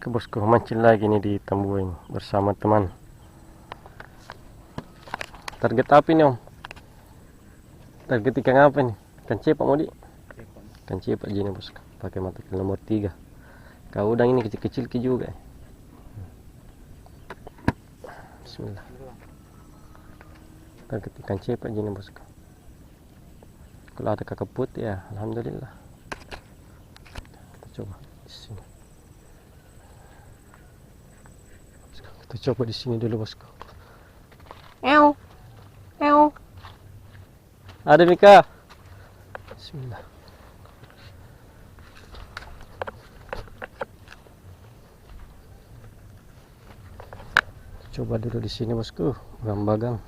Oke bosku, mancing lagi nih di Tambuin bersama teman. Target apa nih om? Target ikan apa nih? Ikan cepak mau di? Ikan cepak gini bosku, pakai mata nomor 3. Kau udang ini kecil-kecil juga. Bismillah. Target ikan cepak gini bosku. Kalau ada kakak putih ya alhamdulillah. Kita coba di sini. Kita coba di sini dulu bosku. Ew. Ew. Ada Mika. Bismillah. Coba dulu di sini bosku, bagang-bagang.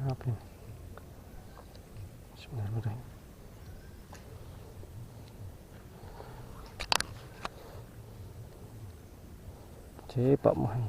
Apa ini? Bismillahirrahmanirrahim. Cepak mah.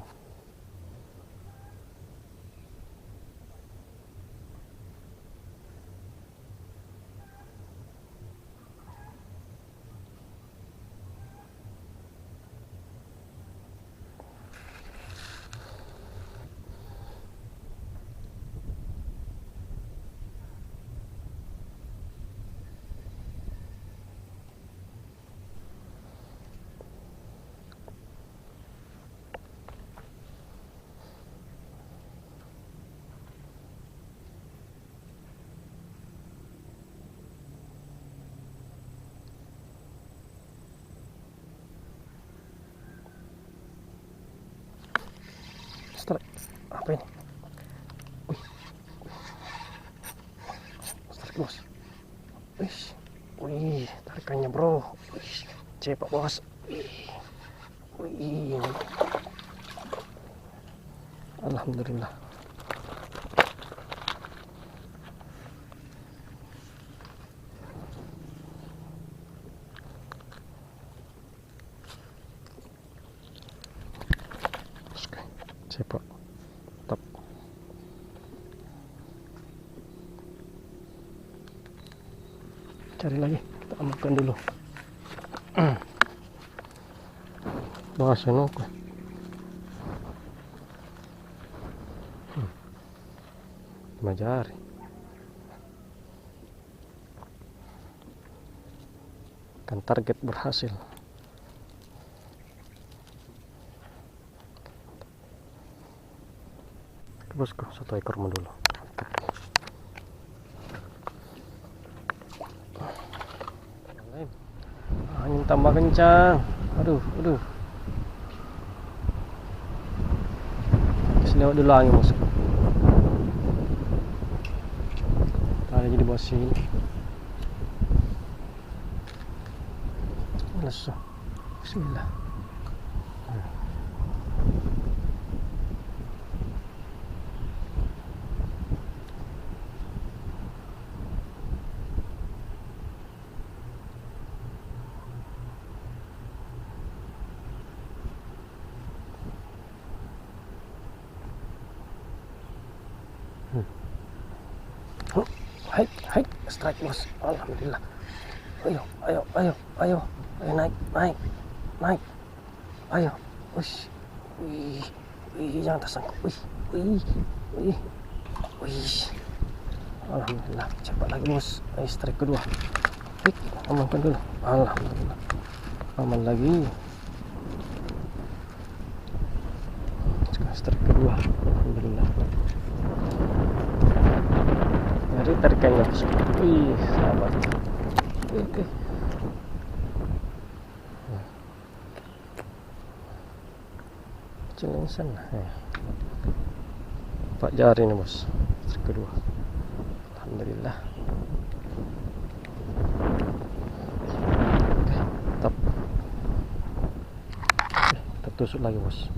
Apa ini? Wih. Strike bos. Wih. Wih, tarikannya bro. Wih. Cepak bos. Wih. Wih. Alhamdulillah. Cepak. Top. Cari lagi, kita amankan dulu. Bahasa nuku. Lima jari. Kan target berhasil. Bosku, satu ekor dulu. Angin tambah kencang. Aduh. Lewat dulu angin bosku. Ada jadi bos sini. Langsung. Bismillah. Hai, strike bos. Alhamdulillah. Ayo, naik. Ayo, wih, jangan tersangkut. Wih. Alhamdulillah, cepat lagi bos. Ayo strike kedua. Amankan dulu. Alhamdulillah, aman lagi. Strike kedua. Alhamdulillah. Jadi tarikannya bos. Wih, sahabat. Oke. Cilengsan. Pak jari nih bos. Strike kedua. Alhamdulillah. Oke, top. Kita tusuk lagi bos.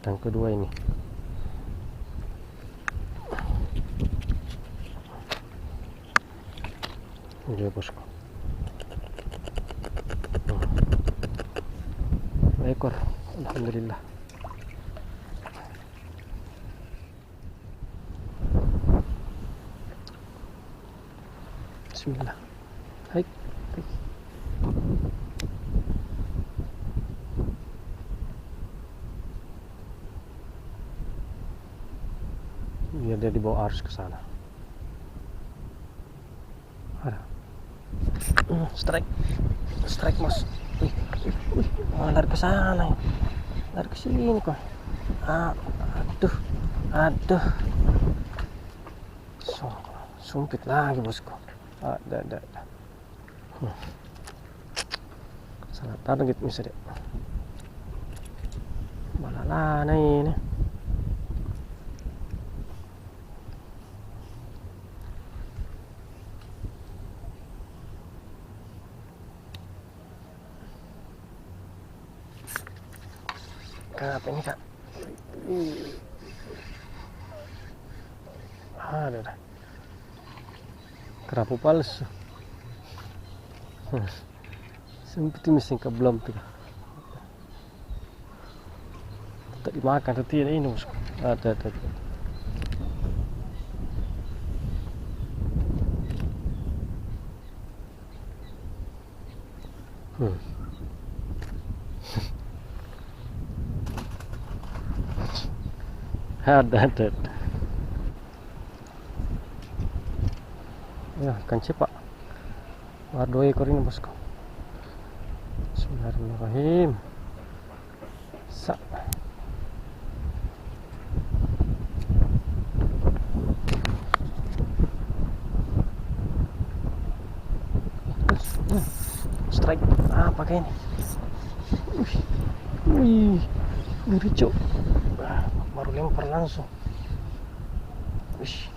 Yang kedua ini. Ini bosku. Ekor. Alhamdulillah. Bismillah. Hai. Biar dia dibawa arus ke sana. Ada. Strike. Strike, Mas. Lari ke sana. Lari ke sini kok. Aduh. Aduh. Sumpit lagi, bosku. Ada. Salah target misalnya. Malalana ini. Apa ini, Kak? Ada. Kerapu palsu. Sempit mesin ke belum tuh. Tak dimakan tuh tidak ini, bosku. Ada. Ada. Ya, kan cepak. Ada 2 ekor ini, bosku. Bismillahirrahmanirrahim. Sa. Strike. Pakai ini. Wih, ngeri, cok. Baru lempar langsung. Wih.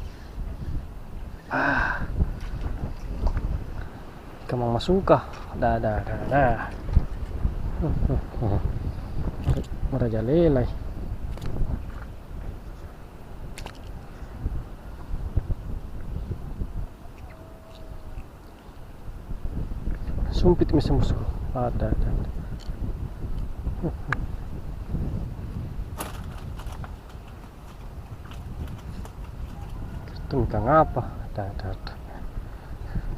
Kamang masuka. Dah. Meraja lelai. Sumpit mesin, bosku. Ada. Itu ikan apa? Ada.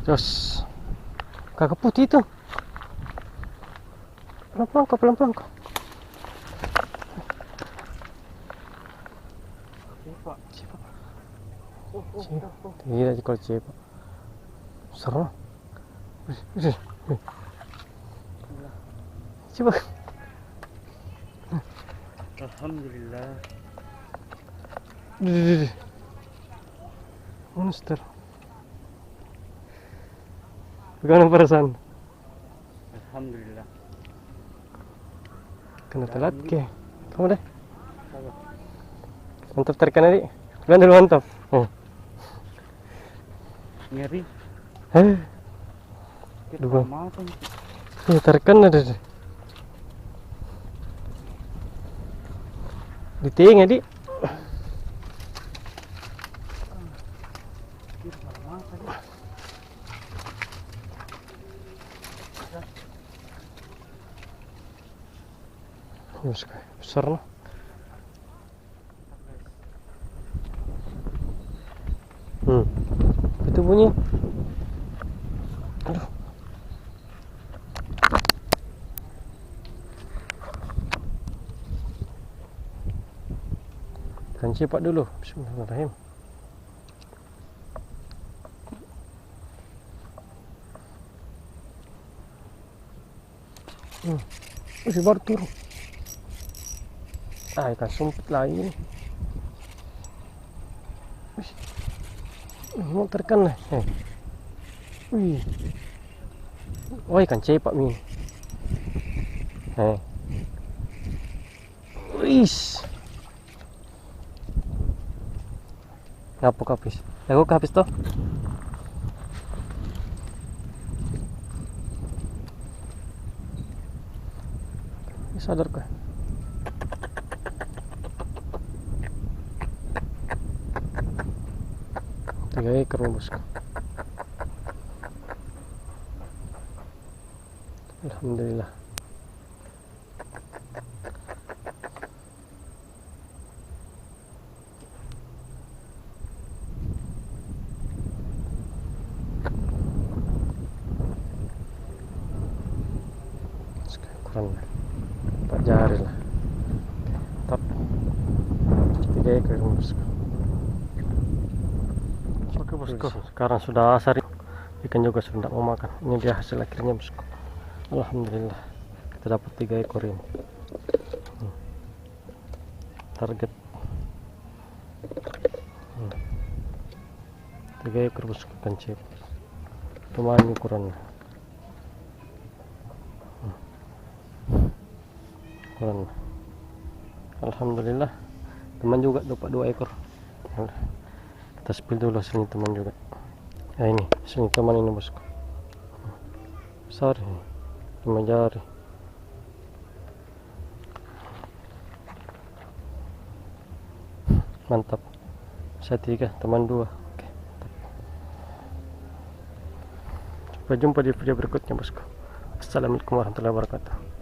Terus kakak putih itu. Pelan-pelan kok. Tidak sih kalau cepak. Seru. Coba. Alhamdulillah. Monster. Bagaimana perasaan? Alhamdulillah. Kena telat ke? Kamu deh. Mantap tarikan adik. Bilang dulu mantap. Nyeri. Dua. Makan. Ya, tarikan ada. Diting adik. Besar lah. Itu bunyi. Aduh. Kan cepat dulu. Bismillahirrahmanirrahim. Baru turun. Ikan sumpit lagi nih. Mau terkena. Wih. Oh, ikan cepak mi. Wis. Ngapa kapis? Aku kapis toh. Sadar kah? Tiga ekor, bosku. Alhamdulillah. 3 ekor bosku. Oke bosku, sekarang sudah asar, ikan juga sudah tidak mau makan. Ini dia hasil akhirnya bosku. Alhamdulillah kita dapat 3 ekor ini. Target 3 ekor bosku ikan cep. Lumayan ukurannya. Alhamdulillah teman juga dapat 2 ekor. Kita spill dulu hasilnya teman juga. Nah ini hasilnya teman ini bosku, besar ini 5 jari. Mantap, saya 3 teman 2. Oke, sampai jumpa di video berikutnya bosku. Assalamualaikum warahmatullahi wabarakatuh.